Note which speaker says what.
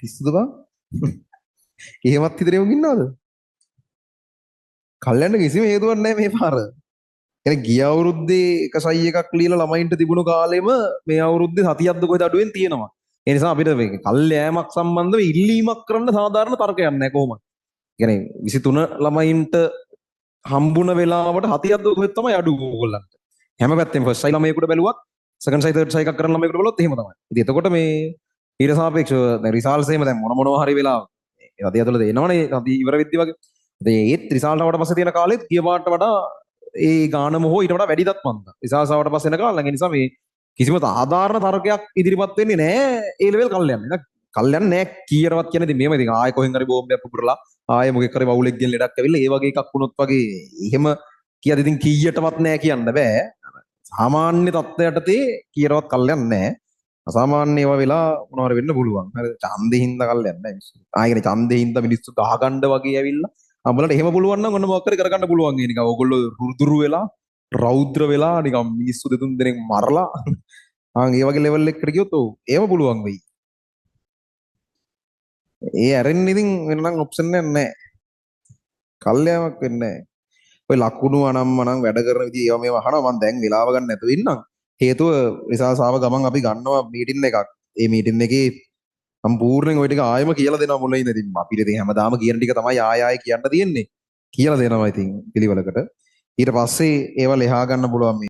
Speaker 1: පිස්සුද බං? එහෙමත් හිතේ උන් ඉන්නවද? කල්යන්න කිසිම හේතුවක් නැහැ මේ පාර. කියන්නේ ගිය අවුරුද්දේ එක සයි එකක් ලියලා ළමයින්ට තිබුණු කාලෙම මේ අවුරුද්දේ සතියක්ද කොහෙද අඩුවෙන් තියෙනවා. ඒ නිසා අපිට මේක කල්යෑමක් සම්බන්ධව ඉල්ලීමක් කරන්න සාධාරණ තර්කයක් නැහැ කොහොමද? කියන්නේ 23 ළමයින්ට හම්බුන වෙලාවට 70ක්ද කොහෙද තමයි අඩු ඕගොල්ලන්ට. හැම පැත්තෙම ෆස්ට් සයි ළමයෙකුට බැලුවත් සෙකන්ඩ් සයි තර්ඩ් සයි එකක් කරන ළමයෙකුට බැලුවොත් එහෙම තමයි. ඉතින් එතකොට මේ ඊට සාපේක්ෂව දැන් රිසල්ට්ස් එහෙම දැන් මොනවා හරි වෙලා රතිය ඇතුළත එනවනේ රතිය ඉවර වෙද්දි වගේ. ඉතින් ඒත් රිසල්ට් ආවට පස්සේ තියෙන කාලෙත් ගිය පාරට වඩා ඒ ගානම හෝ ඊට වඩා වැඩිදත් මන්ද. රිසල්ට්ස් ආවට පස්සේ එන කාලෙ ඒ නිසා මේ කිසිම සාධාරණ තර්කයක් ඉදිරිපත් වෙන්නේ නැහැ ඒ ලෙවල් කල්යන්නේ. නේද? කල්යන්නේ නැහැ කීයටවත් කියන්නේ ඉතින් මේව ඉතින් ආයෙ කොහෙන් හරි බෝම්බයක් පුපුරලා ආයෙ මොකෙක් හරි වවුලෙක් ගෙන ලෙඩක් ඇවිල්ලා ඒ වගේ එකක් වුණොත් වගේ එහෙම කියද ඉතින් කීයටවත් නැහැ කියන්න බෑ. සාමාන්‍ය තත්ත්වයටතේ කීයටවත් කල්යන්නේ නැහැ. අසාමාන්‍ය ඒවා වෙලා මොනවා හරි වෙන්න පුළුවන්. හරිද? ඡන්දේ හින්දා කල්යන්නේ නැහැ මිනිස්සු. ආයෙත් ඡන්දේ හින්දා මිනිස්සු ගහගන්න වගේ ඇවිල්ලා අඹලට එහෙම පුළුවන් නම් ඔන්න මොකක් හරි කරගන්න පුළුවන්. ඒ නිකන් ඕගොල්ලෝ රුදුරු වෙලා රෞද්‍ර වෙලා නිකන් මිනිස්සු දෙතුන් දෙනෙක් මරලා ඒ වගේ ලෙවල් එකකට ගියොත් ඔව් ඒව පුළුවන් වෙයි. ඒ ඇරෙන්න ඉතින් වෙන නම් ඔප්ෂන් එකක් නැහැ. කල්යාමක් වෙන්නේ නැහැ. ඔය ලකුණු අනම්මනම් වැඩ කරන විදිහ ඒවා මේවා අහනවා. මම දැන් වෙලාව ගන්න නැතුව ඉන්නම්. හේතුව රිසාසාව ගමන් අපි ගන්නවා මීටින් එකක්. ඒ මීටින් එකේ සම්පූර්ණයෙන් ওই ටික ආයෙම කියලා දෙනවා මුලින් ඉඳන්. ඉතින් අපිට ඉතින් හැමදාම කියන ටික තමයි ආය ආය කියන්න තියෙන්නේ. කියලා දෙනවා ඉතින් පිළිවෙලකට. ඊට පස්සේ ඒවා ලෙහා ගන්න පුළුවන්.